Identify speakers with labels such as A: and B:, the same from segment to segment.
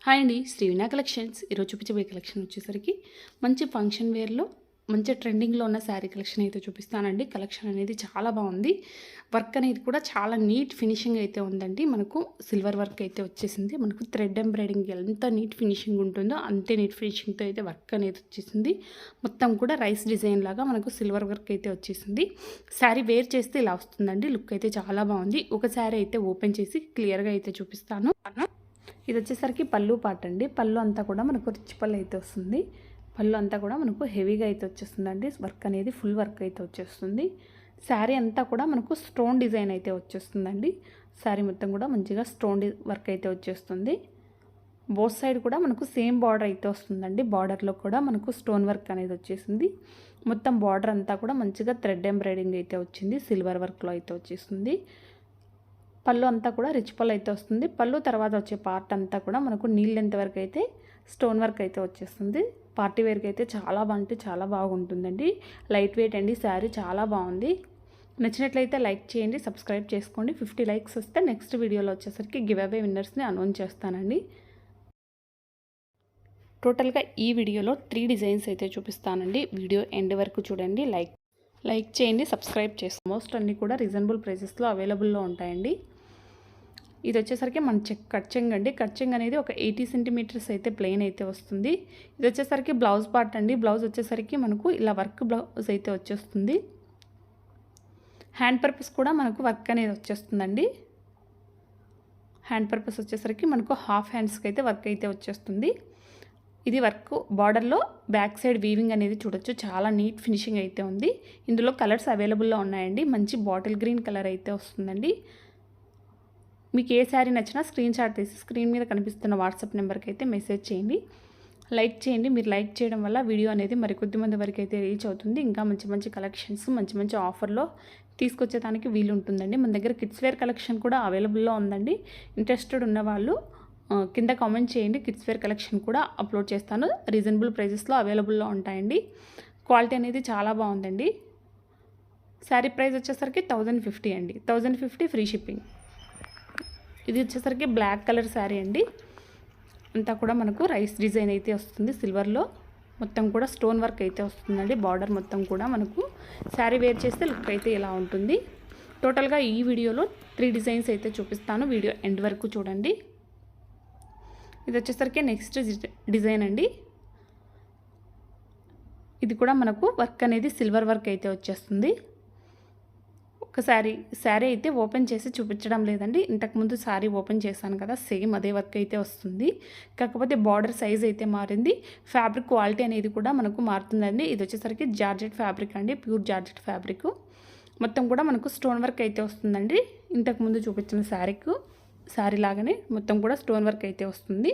A: Hi అండి, శ్రీ వినా collections. ఈరోజు చూపించబోయే కలెక్షన్ వచ్చేసరికి మంచి ఫంక్షన్ వేర్లో మంచి ట్రెండింగ్లో ఉన్న శారీ కలెక్షన్ అయితే చూపిస్తానండి. కలెక్షన్ అనేది చాలా బాగుంది. వర్క్ అనేది కూడా చాలా నీట్ ఫినిషింగ్ అయితే ఉందండి. మనకు సిల్వర్ వర్క్ అయితే వచ్చేసింది. మనకు థ్రెడ్ ఎంబ్రాయిడింగ్ ఎంత నీట్ ఫినిషింగ్ ఉంటుందో అంతే నీట్ ఫినిషింగ్తో అయితే వర్క్ అనేది వచ్చేసింది. మొత్తం కూడా రైస్ డిజైన్ లాగా మనకు సిల్వర్ వర్క్ అయితే వచ్చేసింది. శారీ వేర్ చేస్తే ఇలా వస్తుందండి. లుక్ అయితే చాలా బాగుంది. ఒక శారీ అయితే ఓపెన్ చేసి క్లియర్గా అయితే చూపిస్తాను. ఇది వచ్చేసరికి పళ్ళు పార్ట్ అండి. పళ్ళు అంతా కూడా మనకు రిచ్ పళ్ళు అయితే వస్తుంది. పళ్ళు అంతా కూడా మనకు హెవీగా అయితే వచ్చేస్తుందండి. వర్క్ అనేది ఫుల్ వర్క్ అయితే వచ్చేస్తుంది. శారీ అంతా కూడా మనకు స్టోన్ డిజైన్ అయితే వచ్చేస్తుందండి. శారీ మొత్తం కూడా మంచిగా స్టోన్ వర్క్ అయితే వచ్చేస్తుంది. బోత్ సైడ్ కూడా మనకు సేమ్ బార్డర్ అయితే వస్తుందండి. బార్డర్లో కూడా మనకు స్టోన్ వర్క్ అనేది వచ్చేసింది. మొత్తం బార్డర్ అంతా కూడా మంచిగా థ్రెడ్ ఎంబ్రాయిడింగ్ అయితే వచ్చింది. సిల్వర్ వర్క్లో అయితే వచ్చేస్తుంది. పళ్ళు అంతా కూడా రిచ్ పళ్ళు అయితే వస్తుంది. పళ్ళు తర్వాత వచ్చే పార్ట్ అంతా కూడా మనకు నీళ్ళు లెంత్ వరకు అయితే స్టోన్ వర్క్ అయితే వచ్చేస్తుంది. పార్టీ వేర్కి అయితే చాలా బాగుంటే చాలా బాగుంటుందండి. లైట్ వెయిట్ అండి. శారీ చాలా బాగుంది. నచ్చినట్లయితే లైక్ చేయండి, సబ్స్క్రైబ్ చేసుకోండి. 50 లైక్స్ వస్తే నెక్స్ట్ వీడియోలో వచ్చేసరికి గివ్ అవే విన్నర్స్ని అనౌన్స్ చేస్తానండి. టోటల్గా ఈ వీడియోలో 3 డిజైన్స్ అయితే చూపిస్తానండి. వీడియో ఎండ్ వరకు చూడండి. లైక్ చేయండి, సబ్స్క్రైబ్ చేసుకోండి. మోస్ట్ అన్నీ కూడా రీజనబుల్ ప్రైసెస్లో అవైలబుల్లో ఉంటాయండి. ఇది వచ్చేసరికి మన కట్ చెంగ్ అండి. కట్ చెంగ్ అనేది ఒక 80 సెంటీమీటర్స్ అయితే ప్లెయిన్ అయితే వస్తుంది. ఇది వచ్చేసరికి బ్లౌజ్ పార్ట్ అండి. బ్లౌజ్ వచ్చేసరికి మనకు ఇలా వర్క్ బ్లౌజ్ అయితే వచ్చేస్తుంది. హ్యాండ్ పర్పస్ కూడా మనకు వర్క్ అనేది వచ్చేస్తుందండి. హ్యాండ్ పర్పస్ వచ్చేసరికి మనకు హాఫ్ హ్యాండ్స్కి అయితే వర్క్ అయితే వచ్చేస్తుంది. ఇది వర్క్ బార్డర్లో బ్యాక్ సైడ్ వీవింగ్ అనేది చూడొచ్చు. చాలా నీట్ ఫినిషింగ్ అయితే ఉంది. ఇందులో కలర్స్ అవైలబుల్లో ఉన్నాయండి. మంచి బాటిల్ గ్రీన్ కలర్ అయితే వస్తుందండి. మీకు ఏ శారీ నచ్చినా స్క్రీన్ షాట్ తీసి స్క్రీన్ మీద కనిపిస్తున్న వాట్సాప్ నెంబర్కి అయితే మెసేజ్ చేయండి. లైక్ చేయండి. మీరు లైక్ చేయడం వల్ల వీడియో అనేది మరికొద్ది మంది వరకు అయితే రీచ్ అవుతుంది. ఇంకా మంచి మంచి కలెక్షన్స్ మంచి మంచి ఆఫర్లో తీసుకొచ్చేదానికి వీలు ఉంటుందండి. మన దగ్గర కిడ్స్ వేర్ కలెక్షన్ కూడా అవైలబుల్లో ఉందండి. ఇంట్రెస్టెడ్ ఉన్నవాళ్ళు కింద కామెంట్ చేయండి. కిడ్స్ వేర్ కలెక్షన్ కూడా అప్లోడ్ చేస్తాను. రీజనబుల్ ప్రైజెస్లో అవైలబుల్లో ఉంటాయండి. క్వాలిటీ అనేది చాలా బాగుందండి. శారీ ప్రైస్ వచ్చేసరికి 1050 అండి. 1050 ఫ్రీ షిప్పింగ్. ఇది వచ్చేసరికి బ్లాక్ కలర్ శారీ అండి. అంతా కూడా మనకు రైస్ డిజైన్ అయితే వస్తుంది. సిల్వర్లో మొత్తం కూడా స్టోన్ వర్క్ అయితే వస్తుందండి. బార్డర్ మొత్తం కూడా మనకు శారీ వేర్ చేస్తే లుక్ అయితే ఇలా ఉంటుంది. టోటల్గా ఈ వీడియోలో 3 డిజైన్స్ అయితే చూపిస్తాను. వీడియో ఎండ్ వరకు చూడండి. ఇది వచ్చేసరికి నెక్స్ట్ డిజైన్ అండి. ఇది కూడా మనకు వర్క్ అనేది సిల్వర్ వర్క్ అయితే వచ్చేస్తుంది. ఒక శారీ అయితే ఓపెన్ చేసి చూపించడం లేదండి. ఇంతకుముందు శారీ ఓపెన్ చేశాను కదా, సేమ్ అదే వర్క్ అయితే వస్తుంది. కాకపోతే బార్డర్ సైజ్ అయితే మారింది. ఫ్యాబ్రిక్ క్వాలిటీ అనేది కూడా మనకు మారుతుందండి. ఇది వచ్చేసరికి జార్జెట్ ఫ్యాబ్రిక్ అండి. Pure georgette fabric. మొత్తం కూడా మనకు స్టోన్ వర్క్ అయితే వస్తుందండి. ఇంతకుముందు చూపించిన శారీ లాగానే మొత్తం కూడా స్టోన్ వర్క్ అయితే వస్తుంది.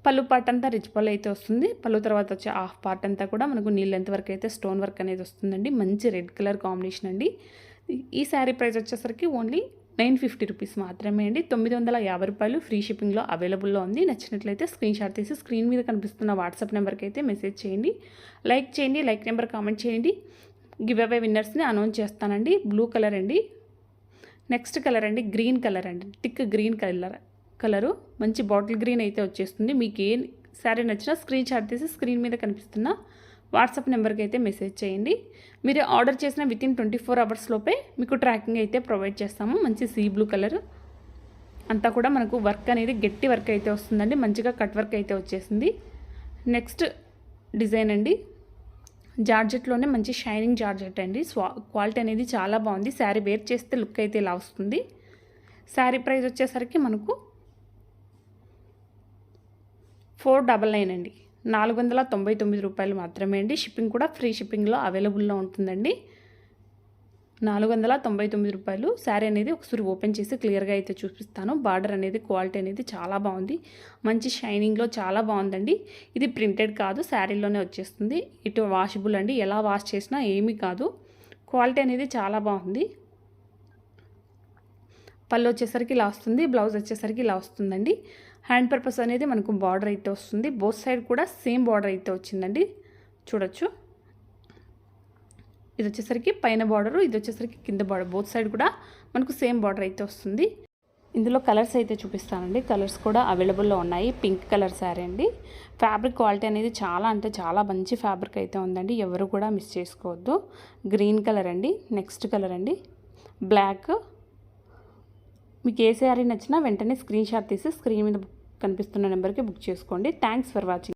A: పళ్ళు పార్ట్ అంతా రిచ్ పళ్ళు అయితే వస్తుంది. పళ్ళు తర్వాత వచ్చే హాఫ్ పార్ట్ అంతా కూడా మనకు నీళ్ళెంత వరకు అయితే స్టోన్ వర్క్ అనేది వస్తుందండి. మంచి రెడ్ కలర్ కాంబినేషన్ అండి. ఈ శారీ ప్రైస్ వచ్చేసరికి ఓన్లీ 950 రూపీస్ మాత్రమే అండి. 950 రూపాయలు ఫ్రీ షిప్పింగ్లో అవైలబుల్లో ఉంది. నచ్చినట్లయితే స్క్రీన్ షాట్ తీసి స్క్రీన్ మీద కనిపిస్తున్న వాట్సాప్ నెంబర్కి అయితే మెసేజ్ చేయండి. లైక్ చేయండి. లైక్ నెంబర్ కామెంట్ చేయండి. గివ్ అవే విన్నర్స్ని అనౌన్స్ చేస్తానండి. బ్లూ కలర్ అండి. నెక్స్ట్ కలర్ అండి గ్రీన్ కలర్ అండి. థిక్ గ్రీన్ కలరు మంచి బాటిల్ గ్రీన్ అయితే వచ్చేస్తుంది. మీకు ఏ శారీ నచ్చినా స్క్రీన్ షాట్ తీసి స్క్రీన్ మీద కనిపిస్తున్న వాట్సాప్ నెంబర్కి అయితే మెసేజ్ చేయండి. మీరు ఆర్డర్ చేసిన వితిన్ 24 అవర్స్ లోపే మీకు ట్రాకింగ్ అయితే ప్రొవైడ్ చేస్తాము. మంచి సీ బ్లూ కలర్ అంతా కూడా మనకు వర్క్ అనేది గట్టి వర్క్ అయితే వస్తుందండి. మంచిగా కట్ వర్క్ అయితే వచ్చేసింది. నెక్స్ట్ డిజైన్ అండి. జార్జెట్లోనే మంచి షైనింగ్ జార్జెట్ అండి. క్వాలిటీ అనేది చాలా బాగుంది. శారీ వేర్ చేస్తే లుక్ అయితే ఇలా వస్తుంది. శారీ ప్రైస్ వచ్చేసరికి మనకు 499 అండి. 499 రూపాయలు మాత్రమే అండి. షిప్పింగ్ కూడా ఫ్రీ షిప్పింగ్లో అవైలబుల్లో ఉంటుందండి. 499 రూపాయలు. శారీ అనేది ఒకసారి ఓపెన్ చేసి క్లియర్గా అయితే చూపిస్తాను. బార్డర్ అనేది క్వాలిటీ అనేది చాలా బాగుంది. మంచి షైనింగ్లో చాలా బాగుందండి. ఇది ప్రింటెడ్ కాదు, శారీలోనే వచ్చేస్తుంది. ఇటు వాషబుల్ అండి. ఎలా వాష్ చేసినా ఏమీ కాదు. క్వాలిటీ అనేది చాలా బాగుంది. పళ్ళు వచ్చేసరికి ఇలా వస్తుంది. బ్లౌజ్ వచ్చేసరికి ఇలా వస్తుందండి. హ్యాండ్ పర్పస్ అనేది మనకు బార్డర్ అయితే వస్తుంది. బోత్ సైడ్ కూడా సేమ్ బార్డర్ అయితే వచ్చిందండి. చూడొచ్చు. ఇది వచ్చేసరికి పైన బార్డరు, ఇది వచ్చేసరికి కింద బార్డర్. బోత్ సైడ్ కూడా మనకు సేమ్ బార్డర్ అయితే వస్తుంది. ఇందులో కలర్స్ అయితే చూపిస్తానండి. కలర్స్ కూడా అవైలబుల్లో ఉన్నాయి. పింక్ కలర్ శారీ అండి. ఫ్యాబ్రిక్ క్వాలిటీ అనేది చాలా అంటే చాలా మంచి ఫ్యాబ్రిక్ అయితే ఉందండి. ఎవరు కూడా మిస్ చేసుకోవద్దు. గ్రీన్ కలర్ అండి. నెక్స్ట్ కలర్ అండి బ్లాక్. మీకు ఏ శారీ నచ్చినా వెంటనే స్క్రీన్ షాట్ తీసి స్క్రీన్ మీద కనిపిస్తున్న నెంబర్కి బుక్ చేసుకోండి. Thanks for watching.